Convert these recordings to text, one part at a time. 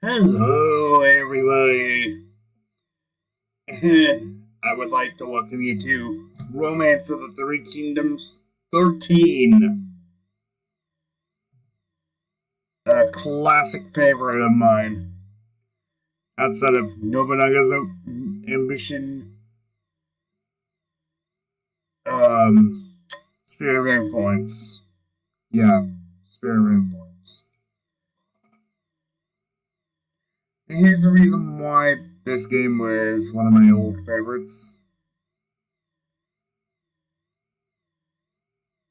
Hello, everybody. I would like to welcome you to Romance of the Three Kingdoms 13. A classic favorite of mine. Outside of Nobunaga's ambition, Spirit of Influence. Yeah, Spirit of Influence. And here's the reason why this game was one of my old favorites.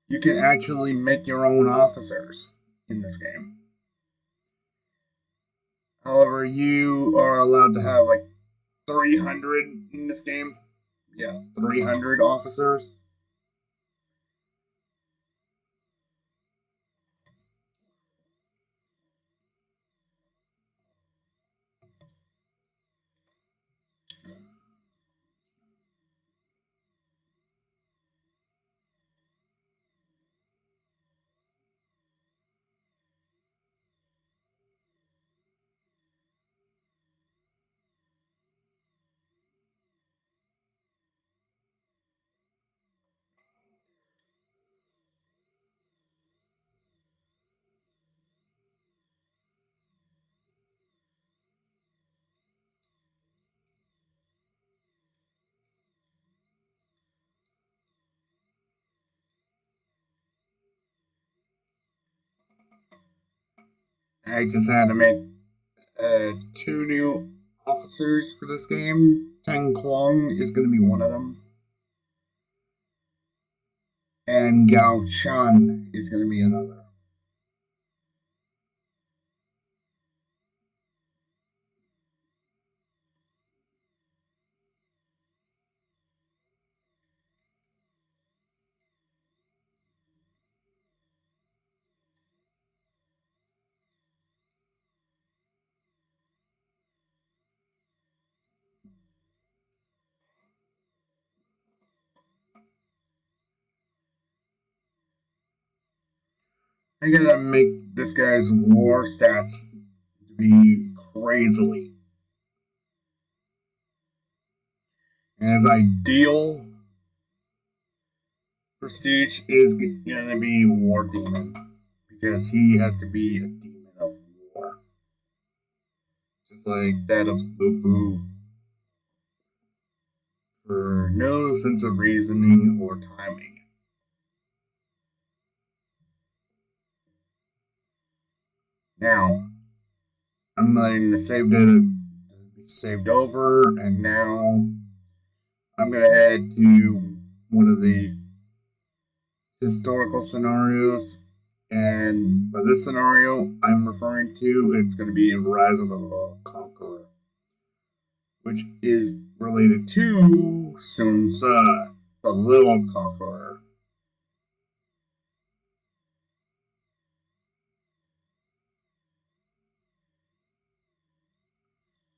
You can actually make your own officers in this game. However, you are allowed to have like 300 in this game. Yeah, 300 officers. I just had to make two new officers for this game. Tang Kuang is going to be one of them. And Gao Chan is going to be another. I gotta make this guy's war stats to be crazily. And his ideal prestige is gonna be War Demon. Because he has to be a demon of war. Just like that of Boo for no sense of reasoning or timing. Now, I'm letting the save data be saved over, and now I'm going to head to one of the historical scenarios. And by this scenario I'm referring to, it's going to be Rise of the Conqueror, which is related to Sun Tzu, the Little Conqueror.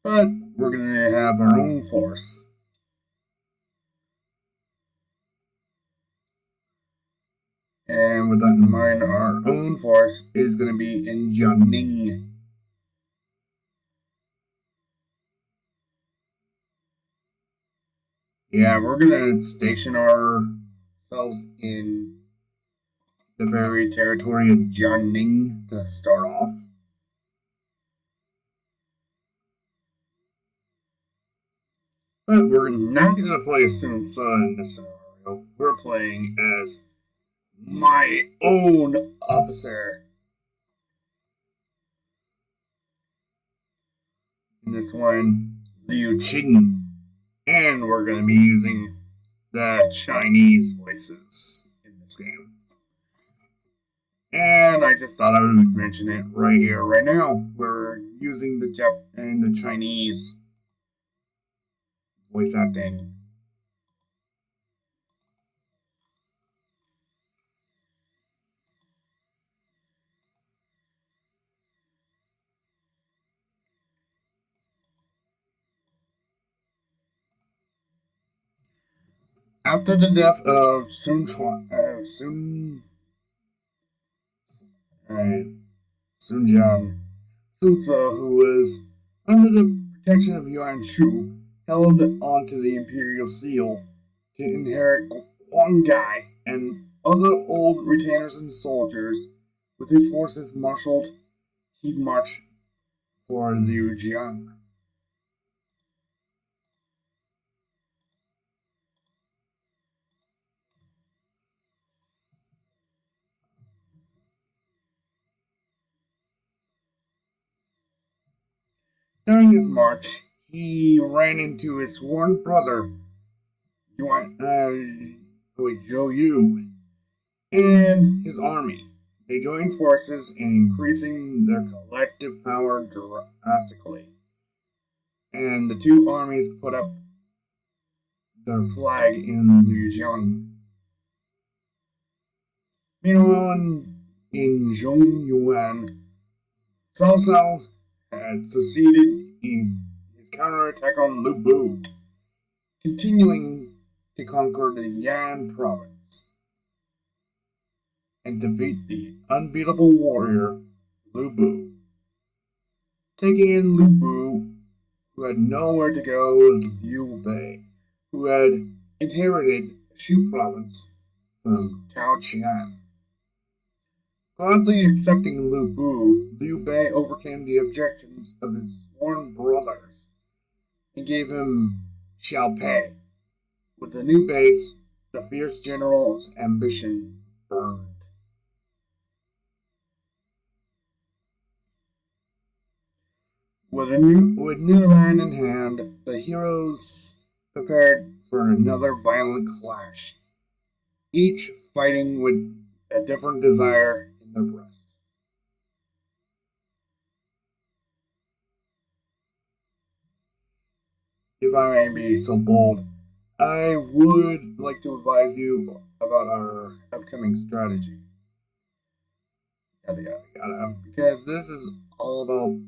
But we're going to have our own force. And with that in mind, our own force is going to be in Jiangning. Yeah, we're going to station ourselves in the very territory of Jiangning to start off. But we're not going to play as Sun Tzu in this scenario. We're playing as my own officer. In this one, Liu Qing. And we're going to be using the Chinese voices in this game. And I just thought I would mention it right here, right now. We're using the Chinese voice acting. After the death of Sun Jian, Sunsa, who was under the protection of Yuan Shu, held onto the imperial seal to inherit Huang Gai and other old retainers and soldiers. With his forces marshaled, he marched for Liu Jiang. During his march, he ran into his sworn brother, Yuan, Zhou Yu, and his army. They joined forces in increasing their collective power drastically, and the two armies put up their flag in Liujiang. Meanwhile, in Zhongyuan, Cao Cao had succeeded in his counterattack on Lu Bu, continuing to conquer the Yan province and defeat the unbeatable warrior Lu Bu. Taking in Lu Bu, who had nowhere to go, was Liu Bei, who had inherited Shu province from Tao Qian. Gladly accepting Lu Bu, Liu Bei overcame the objections of his sworn brothers and gave him Xiao Pei. With the new base, the fierce general's ambition burned. With new land in hand, the heroes prepared for another violent clash, each fighting with a different desire in their breast. If I may be so bold, I would like to advise you about our upcoming strategy. Yada yada yada. Because this is all about.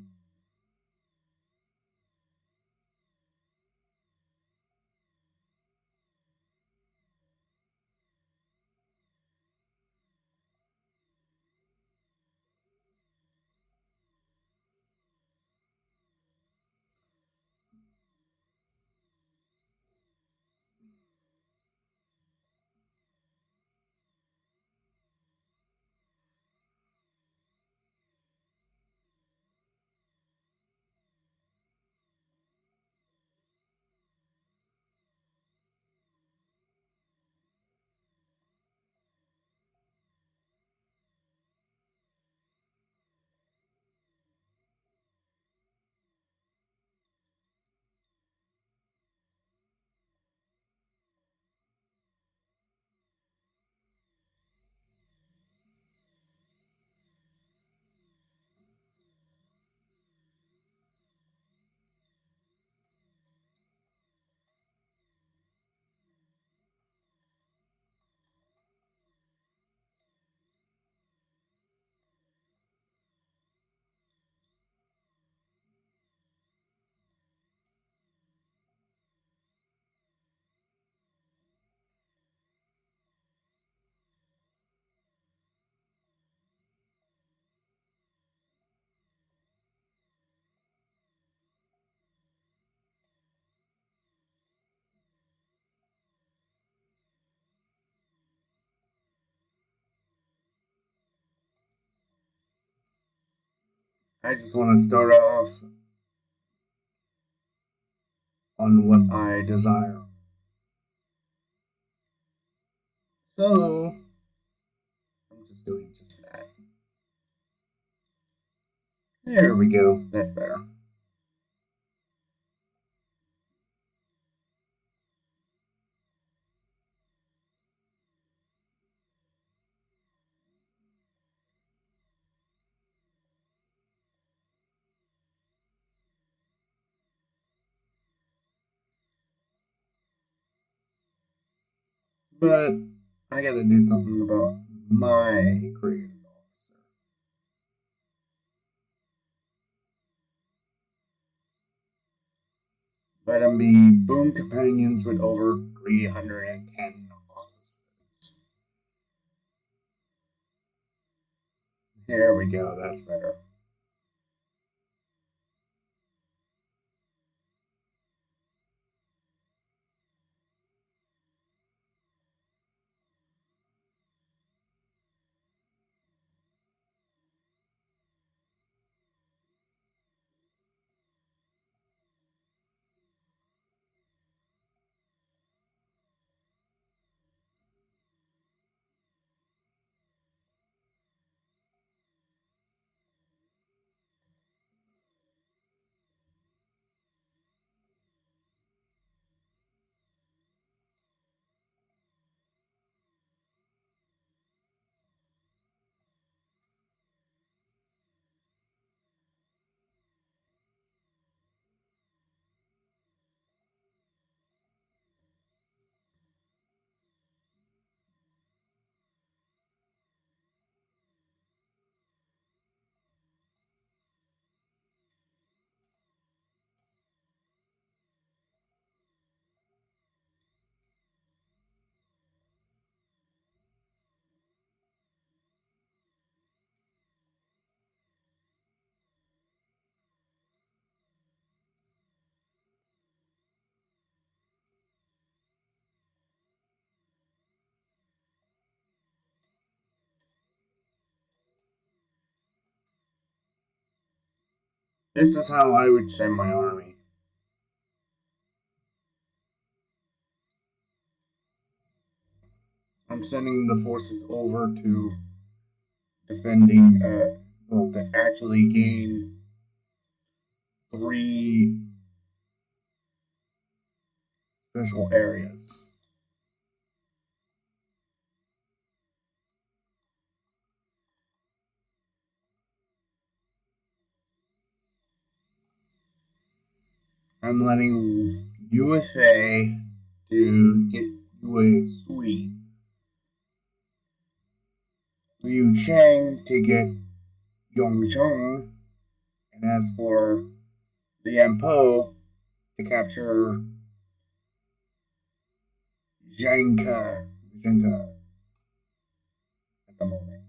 I just want to start off on what I desire. So, I'm just doing just that. There we go. That's better. But I gotta do something about my creative officer. Let him be boon companions with over 310 officers. Here we go, that's better. This is how I would send my army. I'm sending the forces over to defending, to actually gain 3 special areas. I'm letting USA to get Yue Sui. Liu Cheng to get Yongzheng. And as for Lian Po to capture Zhangke at the moment.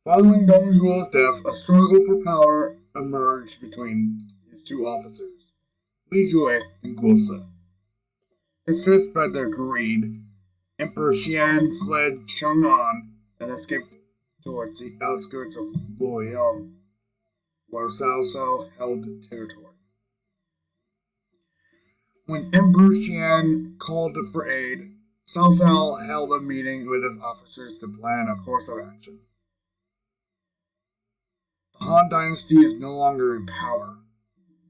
Following Dong Zhuo's death, a struggle for power emerged between his 2 officers, Li Jue and Guo Se. Distressed by their greed, Emperor Xian fled Chang'an and escaped towards the outskirts of Luoyang, where Cao Cao held territory. When Emperor Xian called for aid, Cao Cao held a meeting with his officers to plan a course of action. The Han Dynasty is no longer in power.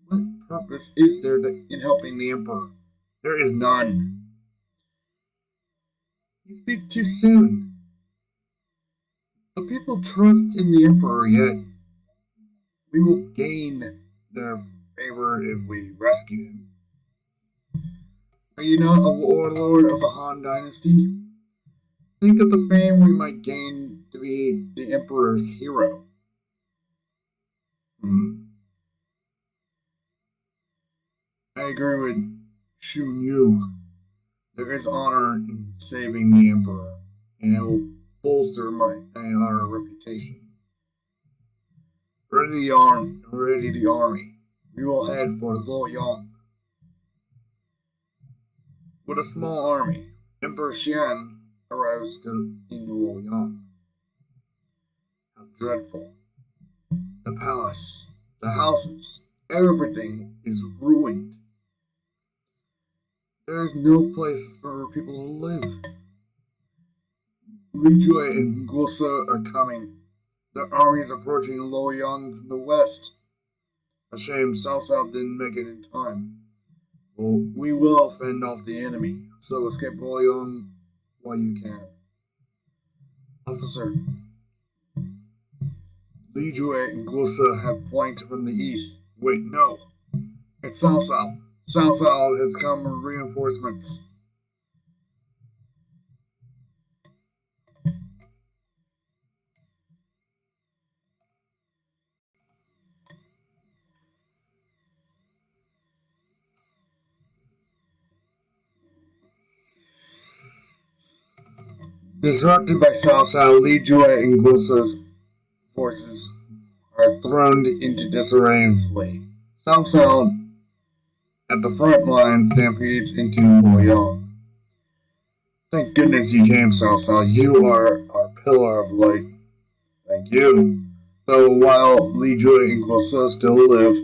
What purpose is there in helping the Emperor? There is none. You speak too soon. The people trust in the Emperor, yet we will gain their favor if we rescue him. Are you not a warlord of the Han Dynasty? Think of the fame we might gain to be the Emperor's hero. I agree with Xun Yu. There is honor in saving the Emperor, and it will bolster our reputation. Ready the army. We will head for Luoyang. With a small army, Emperor Xian arrives in Luoyang. How dreadful. The palace, the houses, everything is ruined. There is no place for people to live. Li Jue and Guo Se are coming. Their army is approaching Luoyang from the west. A shame Cao Cao didn't make it in time. Well, we will fend off the enemy, so escape Luoyang while you can. Officer, Li Jue and Guo Se have flanked from the east. Wait, no. It's Cao Cao. Cao Cao has come with reinforcements. Disrupted by Cao Cao, Li Jue and Guo Se's forces are thrown into disarray and flee. Cao Cao at the front line stampedes into Luoyang. Thank goodness you came, Cao Cao. You are our pillar of light. Thank you. So while Li Jue and Guo Se still live,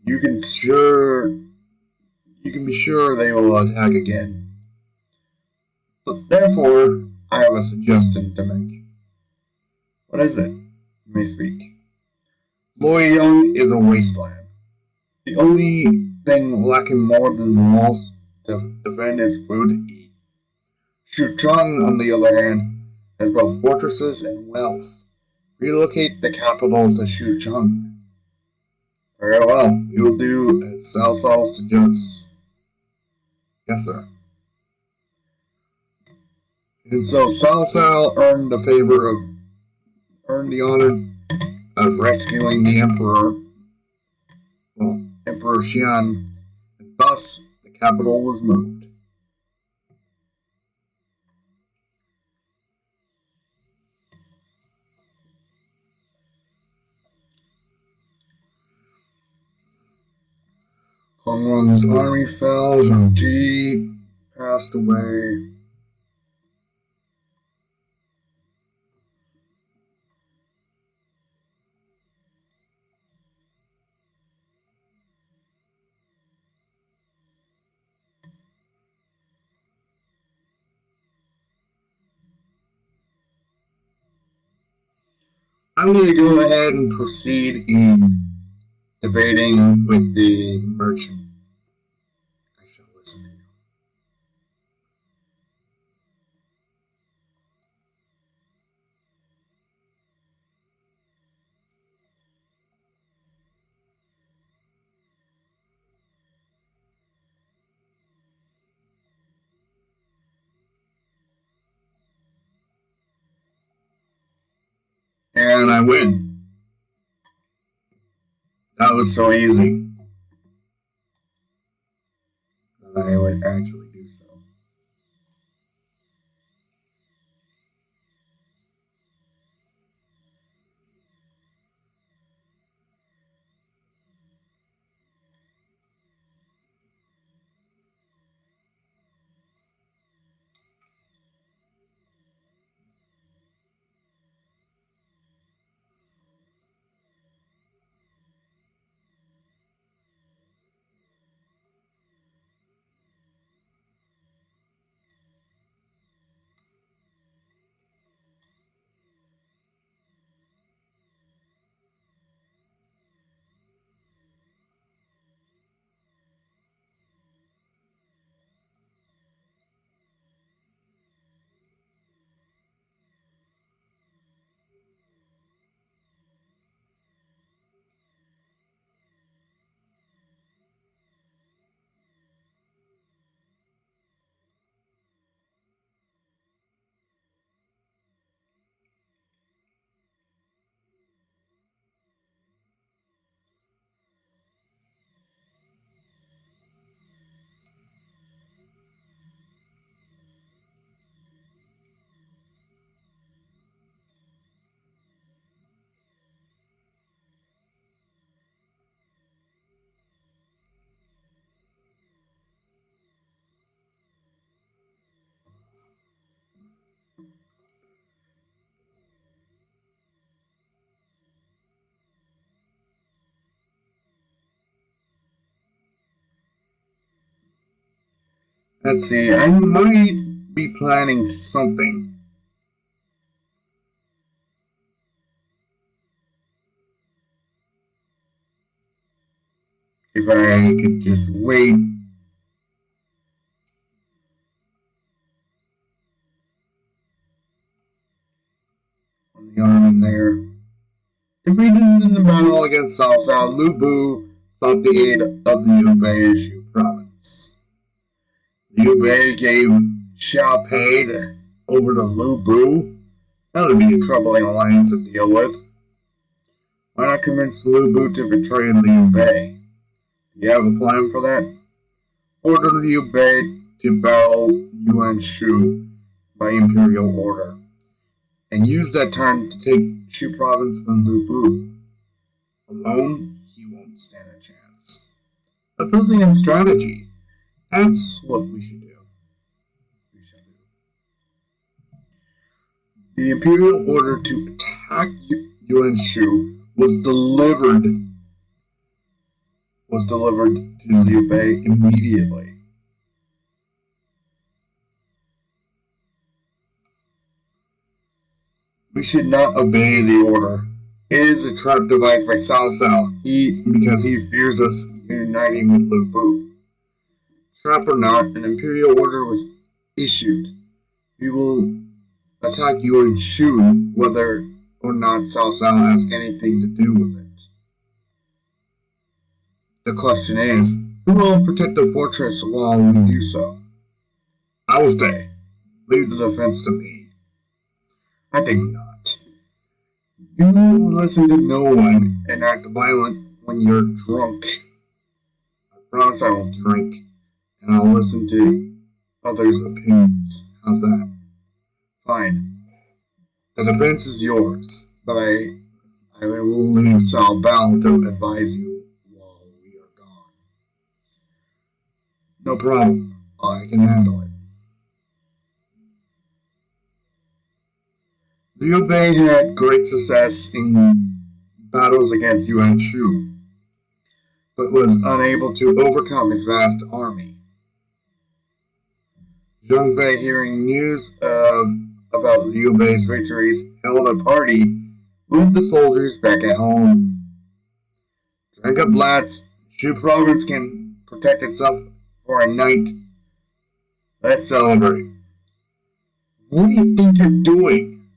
you can be sure they will attack again. But therefore, I have a suggestion to make. What is it? You may speak. Luoyang is a wasteland. The only thing lacking more than walls to defend is food to eat. Xuchang, on the other hand, has both fortresses and wealth. Relocate the capital to Xuchang. Very well, we will do as Cao Cao suggests. Yes, sir. And so Cao Cao earned the honor of rescuing the Emperor, Emperor Xian, and thus the capital was moved. Conqueror's army fell, Zhang Ji passed away. I'm going to go ahead and proceed in debating with the merchant. I shall listen to you. And I win. That was so easy that I would actually do so. Let's see, I might be planning something. If I could just wait on the army there. Defeated in the battle against Cao Cao, Lu Bu sought the aid of the Liu Bei Shu province. Liu Bei gave Xiao Pei over to Lu Bu. That would be a troubling alliance to deal with. Why not convince Lu Bu to betray Liu Bei? Do you have a plan for that? Order Liu Bei to battle Yuan Shu by imperial order, and use that time to take Shu province from Lu Bu. Alone, he won't stand a chance. A brilliant strategy. That's what we should do. The imperial order to attack Yuan Shu was delivered to Liu Bei immediately. We should not obey the order. It is a trap devised by Cao Cao, because he fears us uniting with Lu Bu. Trap or not, an imperial order was issued. We will attack Yuan Shu whether or not Cao Cao has anything to do with it. The question is, who will protect the fortress while we do so? I will stay. Leave the defense to me. I think not. You listen to no one and act violent when you're drunk. I promise I will drink, and I'll listen to others' opinions. How's that? Fine. The defense is yours, but I will leave Cao Bao to advise you while we are gone. No problem. I can handle it. Liu Bei had great success in battles against Yuan Shu, but was unable to overcome his vast army. Zhang Fei, hearing news about Liu Bei's victories, held a party Move the soldiers back at home. Drink up, lads. Shu province can protect itself for a night. Let's celebrate. What do you think you're doing?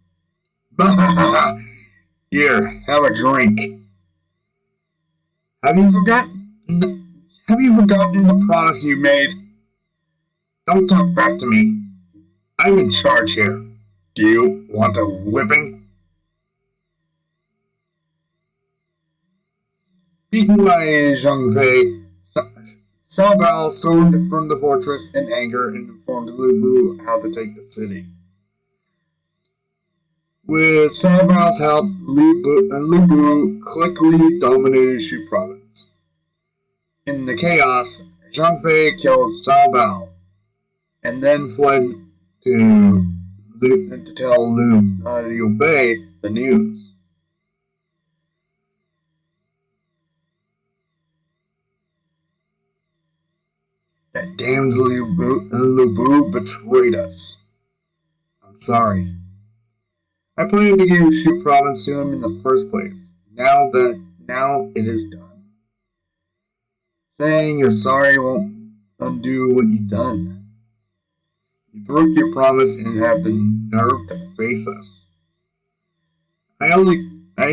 Here, have a drink. Have you forgotten? Have you forgotten the promise you made? Don't talk back to me. I'm in charge here. Do you want a whipping? Beaten by Zhang Fei, Cao Bao stormed from the fortress in anger and informed Lu Bu how to take the city. With Cao Bao's help, Lu Bu quickly dominated Shu province. In the chaos, Zhang Fei killed Cao Bao and then fled to tell Liu Bei the news. That damned Lu Bu betrayed us. I'm sorry. I planned to give Shu province to him in the first place. Now it is done. Saying you're sorry won't undo what you've done. You broke your promise and have the nerve to face us. I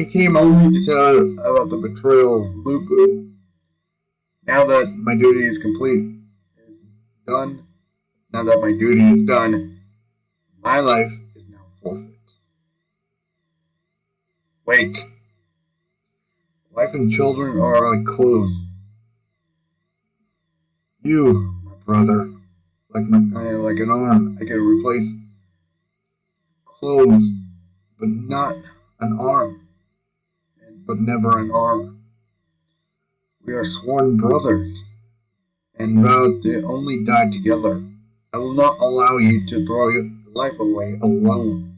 came only to tell you about the betrayal of Lu Bu. Now that my duty is done, my life is now forfeit. Wait. Wife and children are like clothes. You, my brother, like an arm, I can replace clothes, but not an arm, but never an arm. We are sworn brothers, and vowed to only die together. I will not allow you to throw your life away alone.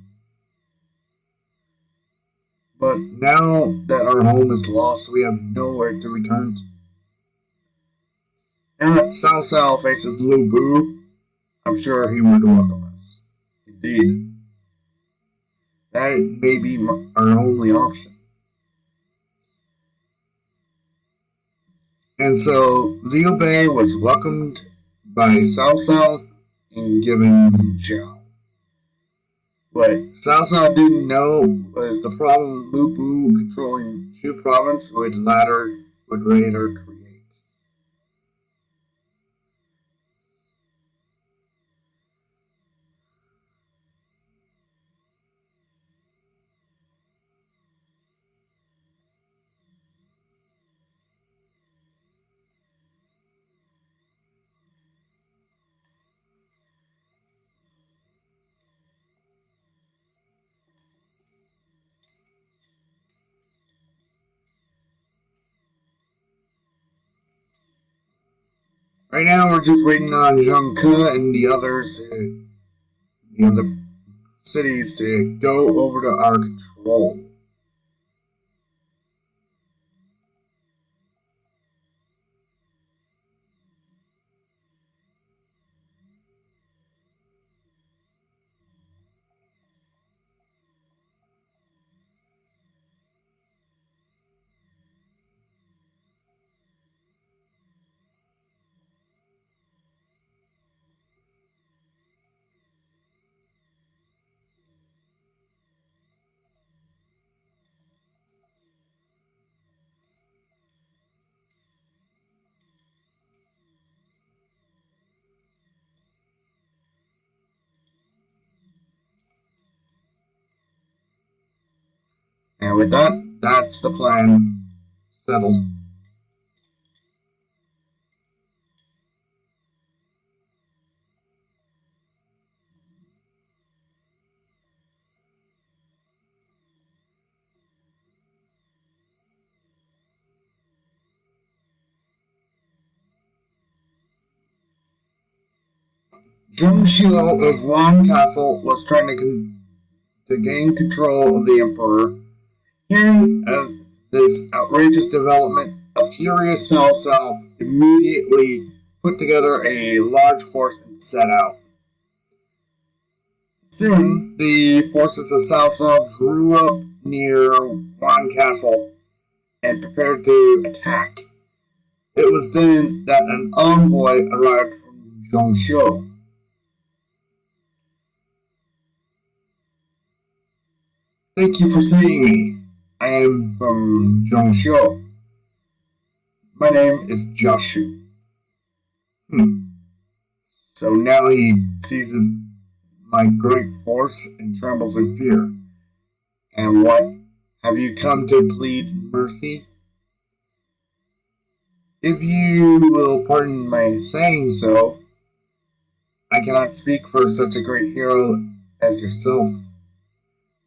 But now that our home is lost, we have nowhere to return to. Now that Cao Cao faces Lu Bu, I'm sure he would welcome us. Indeed. That may be our only option. And so Liu Bei was welcomed by Cao Cao and given Zhao. What Cao Cao didn't know was the problem Lu Bu controlling Shu province would later create. Right now, we're just waiting on Zhang Ke and the other cities to go over to our control. And with that, that's the plan settled. Zheng Xiu of Wan Castle was trying to gain control of the Emperor. Hearing of this outrageous development, a furious Cao Cao immediately put together a large force and set out. Soon, the forces of Salsa drew up near Wan Castle and prepared to attack. It was then that an envoy arrived from Zhongshu. Thank you for seeing me. I am from Zhongshu. My name is Joshu. So now he seizes my great force and trembles in fear. And what? Have you come to plead mercy? If you will pardon my saying so, I cannot speak for such a great hero as yourself.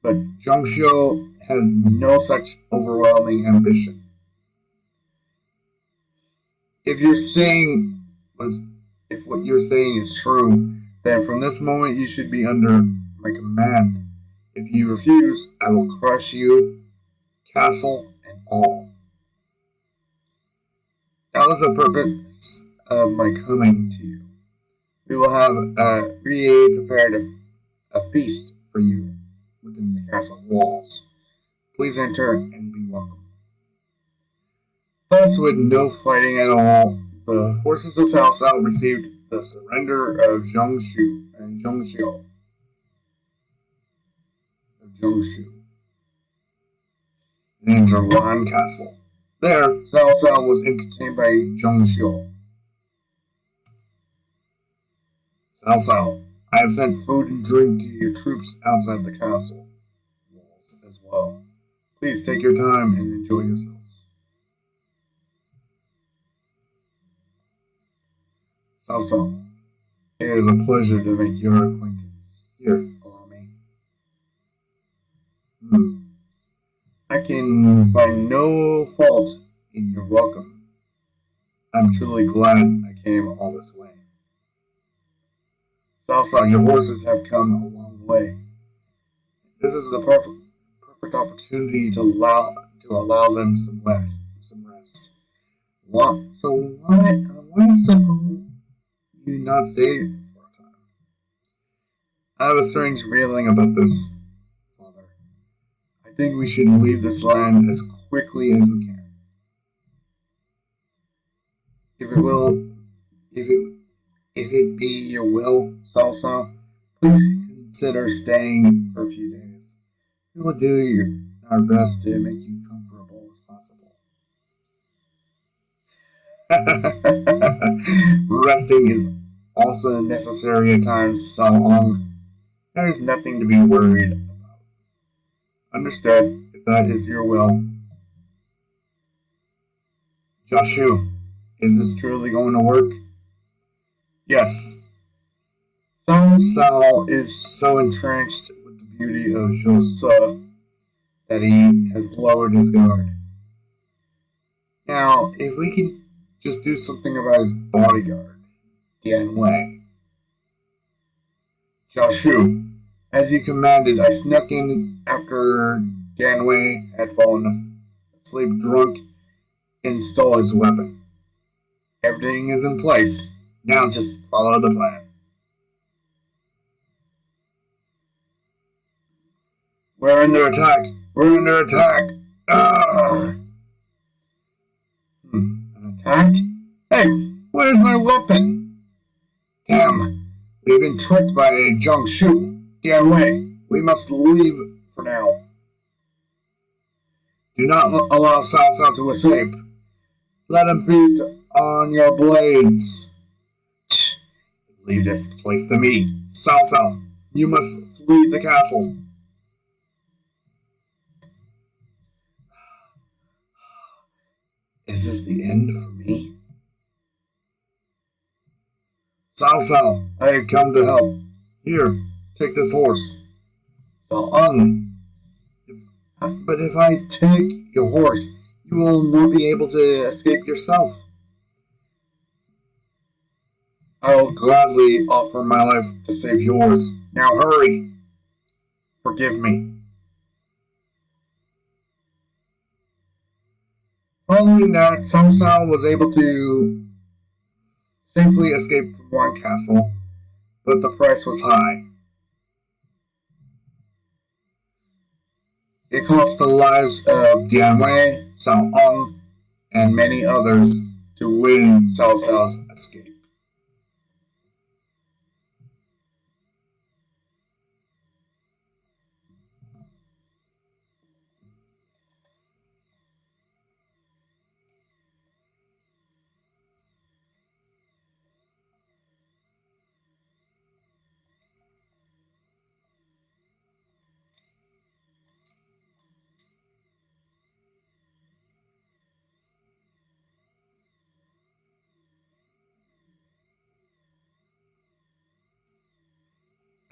But Zhongshu has no such overwhelming ambition. If what you're saying is true, then from this moment you should be under my command. If you refuse, I will crush you, castle and all. That was the purpose of my coming to you. We will have prepared a feast for you within the castle walls. Please enter and be welcome. Thus, with no fighting at all, the forces of Cao Cao received the surrender of Zhongshu and Zhongxiu. And entered Wan Castle. There, Cao Cao was entertained by Zhongxiu. Cao Cao, I have sent food and drink to your troops outside the castle walls as well. Please take your time and enjoy yourselves. Cao Cao, it is a pleasure to make your acquaintance. Here, allow me. I can find no fault in your welcome. I'm truly glad I came all this way. Cao Cao, your horses have come a long way. This is the perfect opportunity to allow them some rest. What? So why so you not stay for a time? I have a strange feeling about this, Father. I think we should leave this land as quickly as we can. If it be your will, Cao Cao, please consider staying for a few days. We will do our best to make you comfortable as possible. Resting is also necessary at times, Sao Long. There is nothing to be worried about. Understood, if that is your will. Joshu, is this truly going to work? Yes. Cao Cao is so entrenched with the beauty of Josa that he has lowered his guard. Now, if we can just do something about his bodyguard, Dian Wei. Joshu, as you commanded, I snuck in after Dian Wei had fallen asleep drunk and stole his weapon. Everything is in place. Now just follow the plan. We're under attack! We're under attack! An attack? Hey, where's my weapon? Damn, we've been tricked by Zhongshu. Dian Wei, we must leave for now. Do not allow Cao Cao to escape. Let him feast on your blades. Leave this place to me. Cao Cao, you must flee the castle. Is this the end for me? Cao Cao, I have come to help. Here, take this horse. Cao Ang. But if I take your horse, you will not be able to escape yourself. I will gladly offer my life to save yours. Now hurry. Forgive me. Following that, Cao Cao was able to safely escape from Wan Castle, but the price was high. It cost the lives of Dianwei, Sao Ong, and many others to win Cao Cao's escape.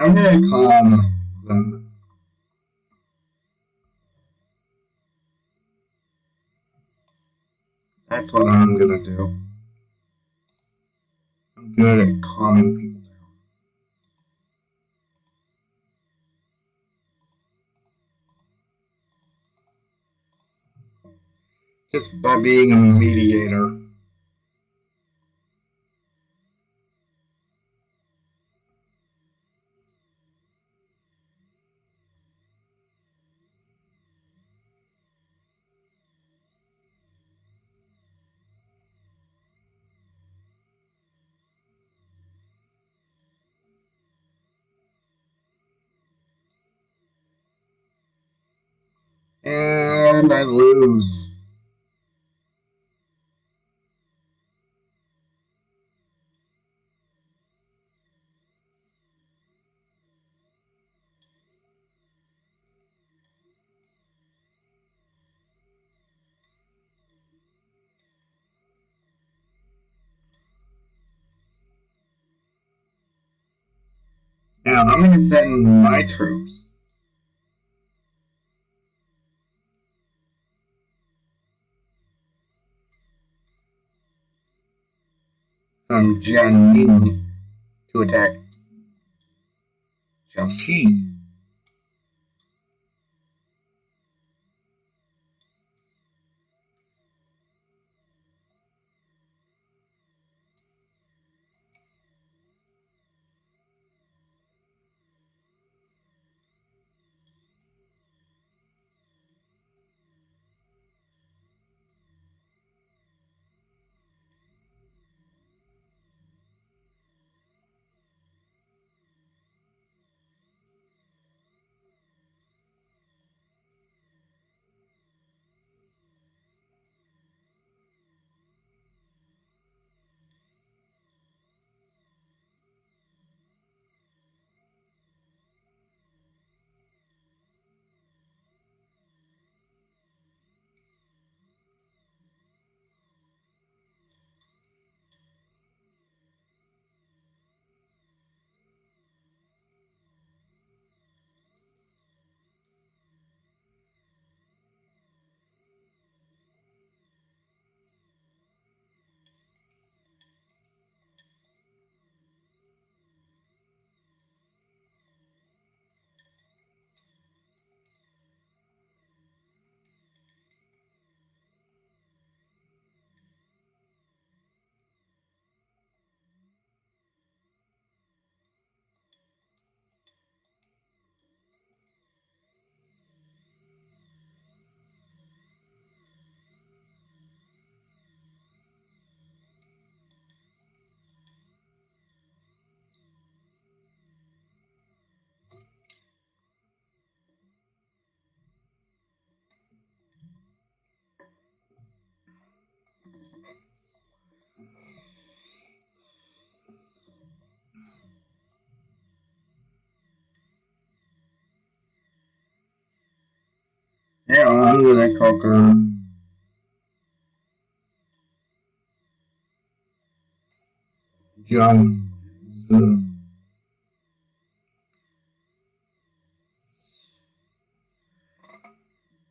I'm gonna calm them. That's what I'm gonna do. I'm good at calming people down. Just by being a mediator. And I lose. Now I'm gonna send my troops from Jiangning to attack Jiaxi. Yeah, I'm gonna conquer Jiang,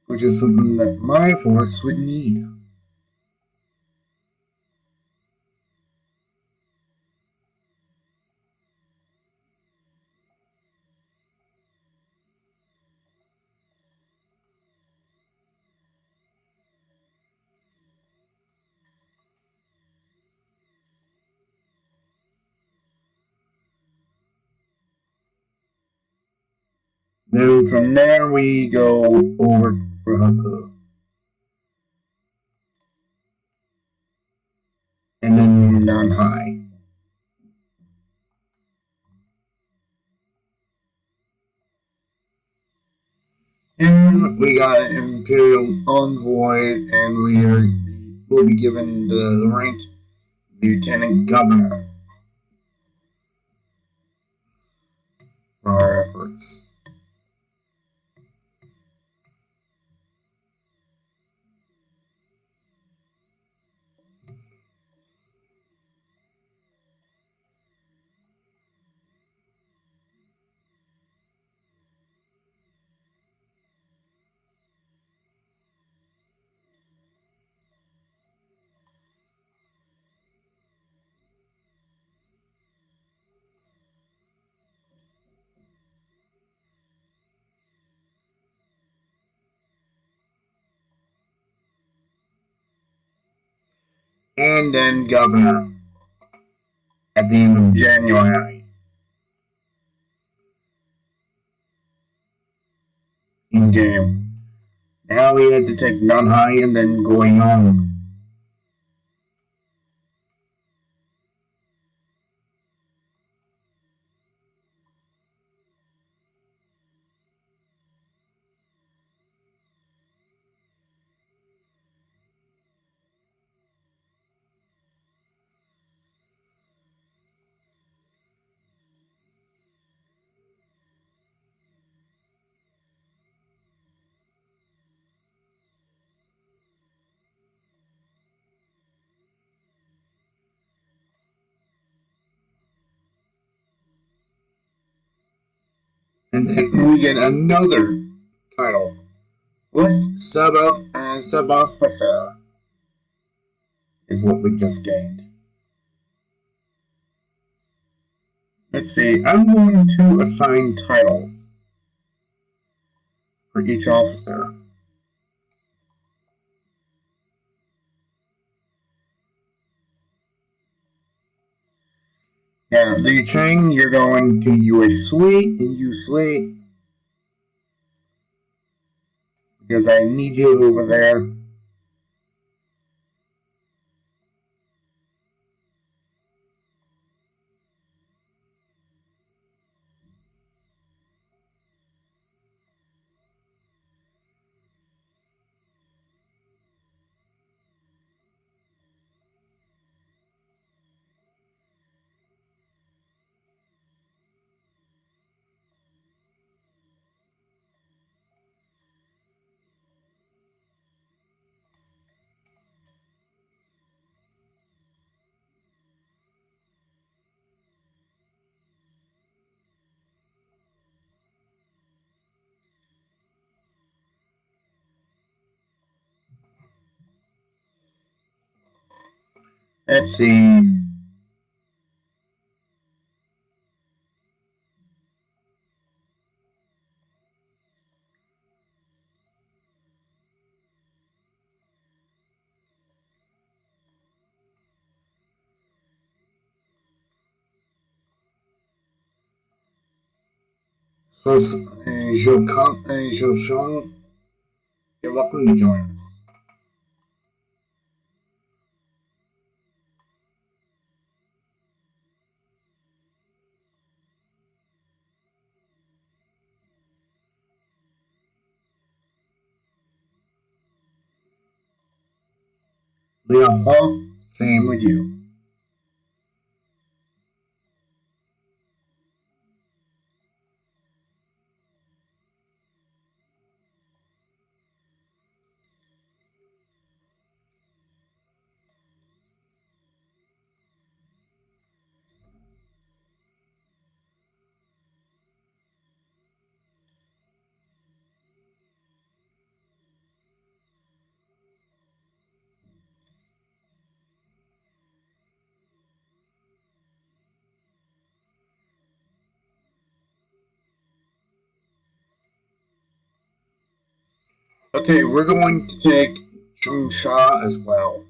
which is something that my force would need. Then from there we go over for Hapu. And then non-high. And we got an Imperial Envoy, and will be given the rank Lieutenant Governor for our efforts. And then Governor at the end of January. In game. Now we had to take non-high and then going on. And then we get another title. With sub-officer is what we just gained. Let's see, I'm going to assign titles for each officer. Now, Li Cheng, you're going to UA Suite and U Suite. Because I need you over there. Let's see. So, Zhou you're welcome to join us. Liao, same with you. Okay, we're going to take Chung Sha as well.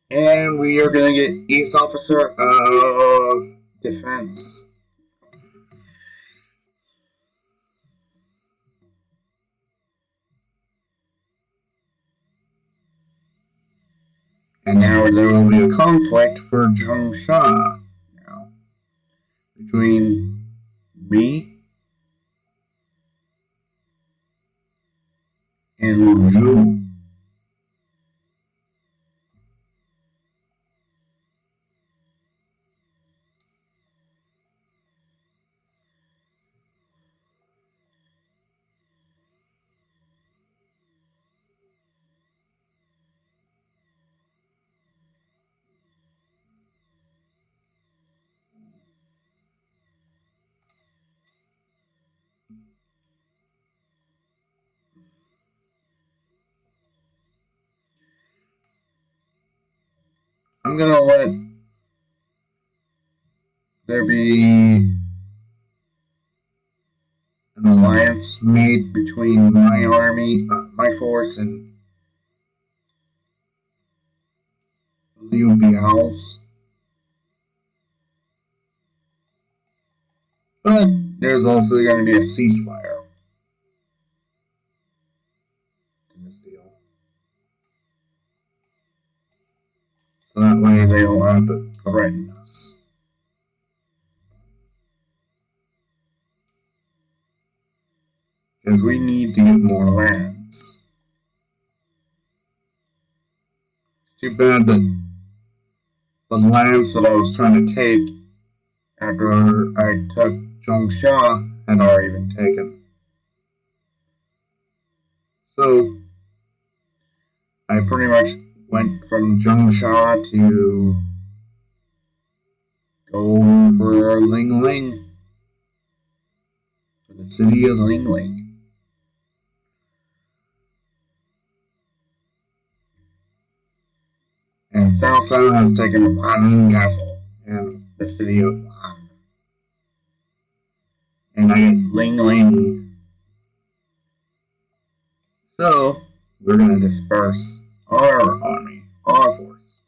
And we are going to get East Officer of Defense. And now there will be a conflict for Zhongsha now between me and Wu Zhu. I'm gonna let there be an alliance made between my army, my force, and Liu Biao's. But there's also going to be a ceasefire in this deal. So that way they don't have to threaten us. Because we need to get more lands. It's too bad that the lands that I was trying to take after I took Zhongsha had already been taken. So I pretty much went from Zhongsha to go for Ling Ling, for the city of Ling Ling. And Cao Cao has taken Han Castle and the city of Han. And I get Ling Ling. So we're gonna disperse our army, our force.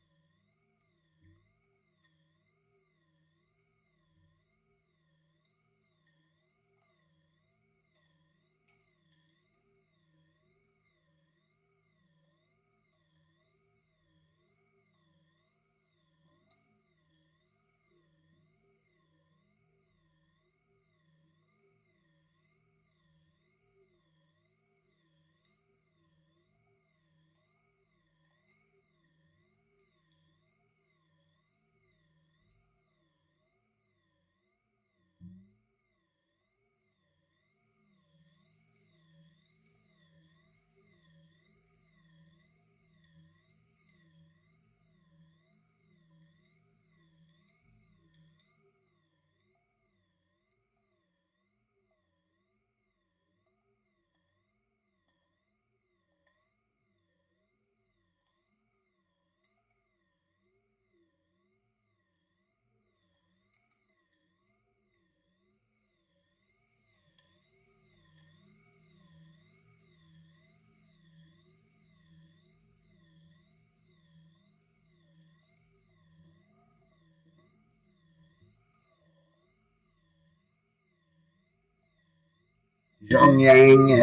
Zhang Yang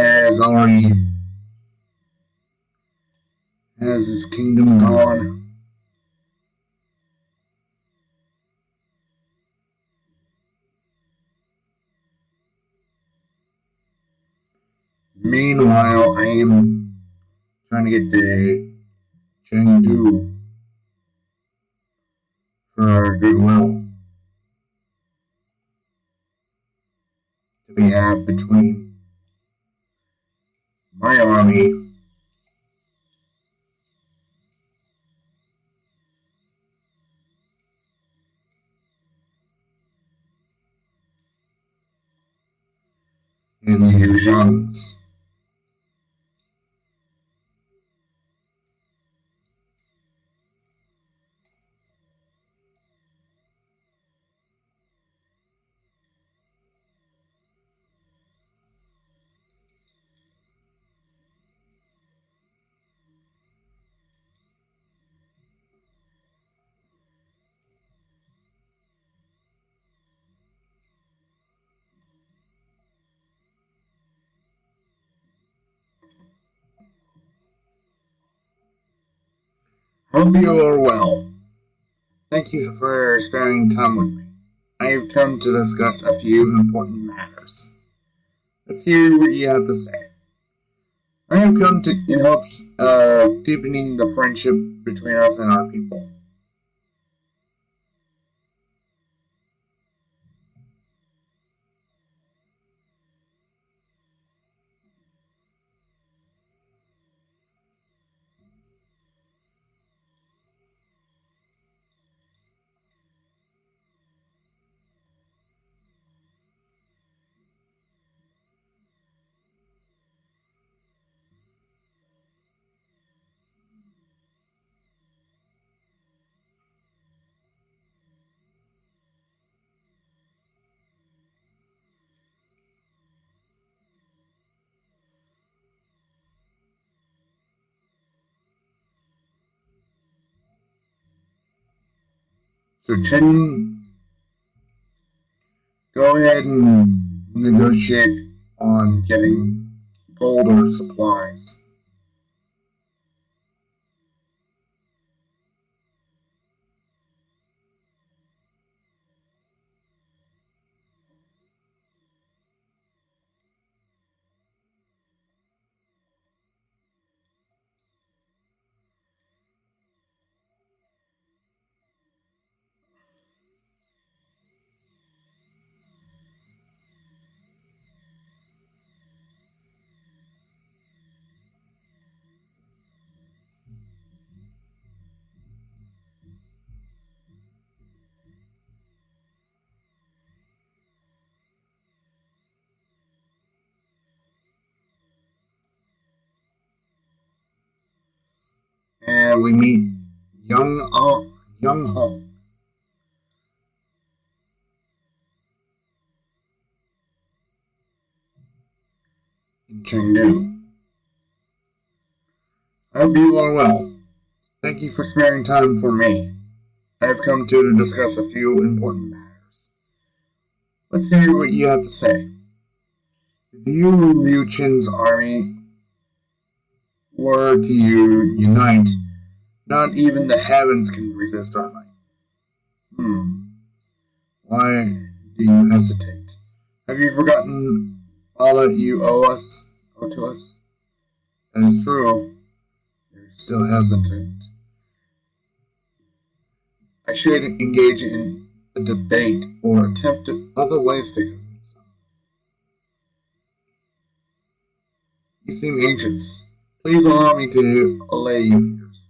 has his kingdom gone. Meanwhile, I am trying to get the Chengdu for our goodwill to be had between my army and Liu Zhang's. Hope you are well. Thank you for spending time with me. I have come to discuss a few important matters. Let's hear what you have to say. I have come to in hopes of deepening the friendship between us and our people. So, Chen, go ahead and negotiate on getting gold or supplies. And we meet Young Ho in Chengdu. I hope you are well. Thank you for sparing time for me. I have come to discuss a few important matters. Let's hear what you have to say. If you, Liu Qin's army, were to unite, not even the heavens can resist our might. Why do you hesitate? Have you forgotten all that you owe to us? That is true. You're still hesitant. I should engage in a debate or attempt other ways to convince them. You seem anxious. Please allow me to allay your fears.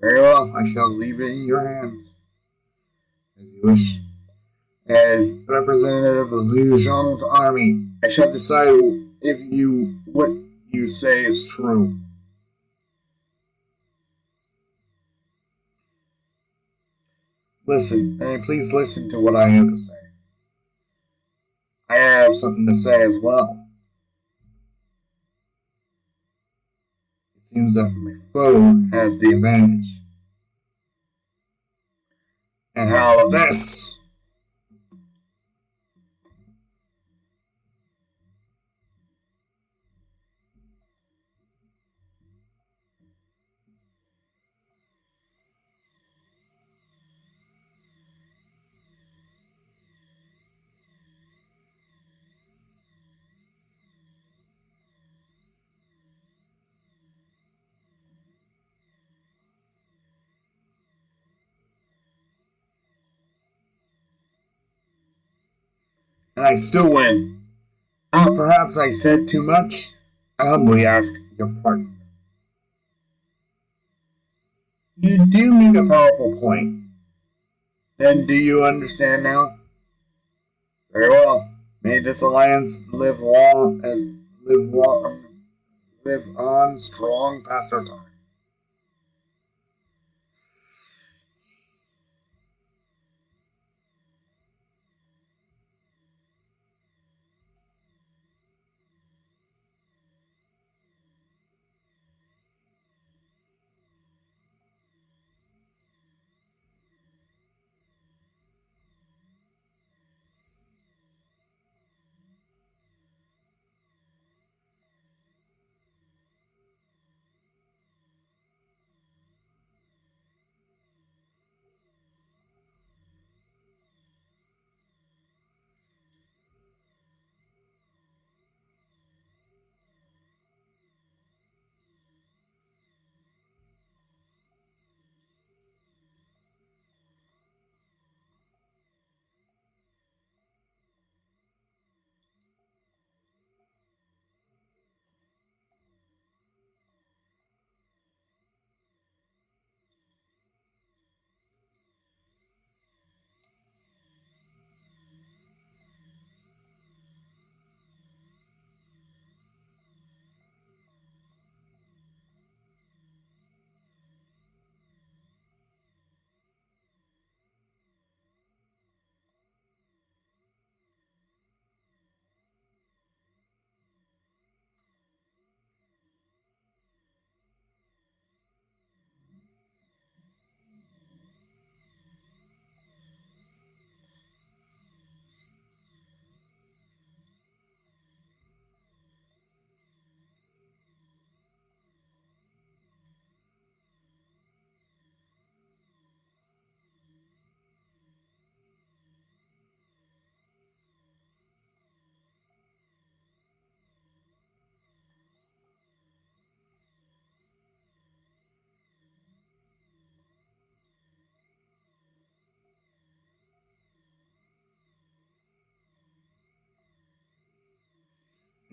Very well, I shall leave it in your hands. As you wish. As representative of Liu Zhang's army, I shall decide if what you say is true. Listen, and please listen to what I have to say. I have something to say as well. It seems that my foe has the advantage. And how of this? And I still win. Perhaps I said too much? I humbly ask your pardon. You do make a powerful point. Then do you understand now? Very well. May this alliance live on strong past our time.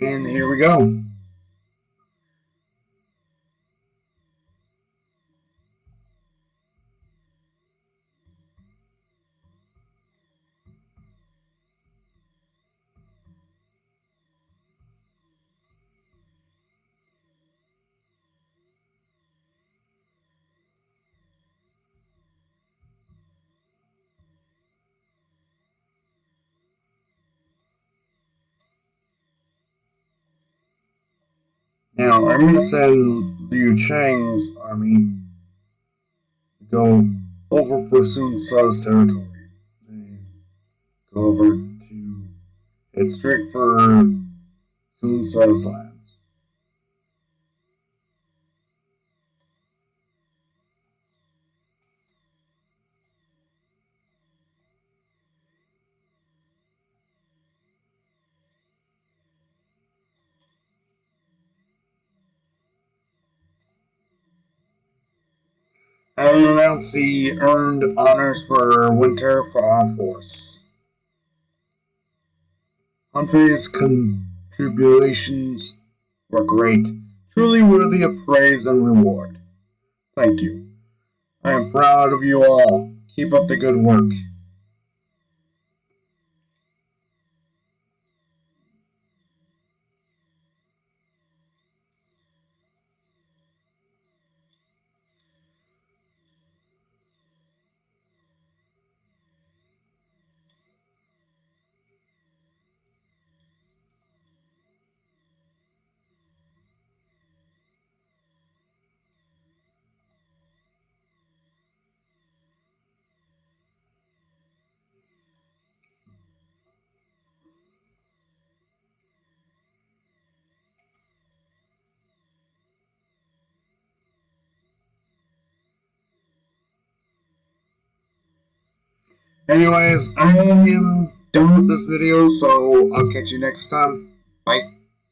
And here we go. Now, I'm going to send Liu Chang's army to go over for Sun Tzu's territory. They go over to head straight for Sun Tzu's lands. I will announce the earned honors for Winter for our force. Humphrey's contributions were great, truly worthy of praise and reward. Thank you. I am proud of you all. Keep up the good work. Anyways, I am done with this video, so I'll catch you next time. Bye.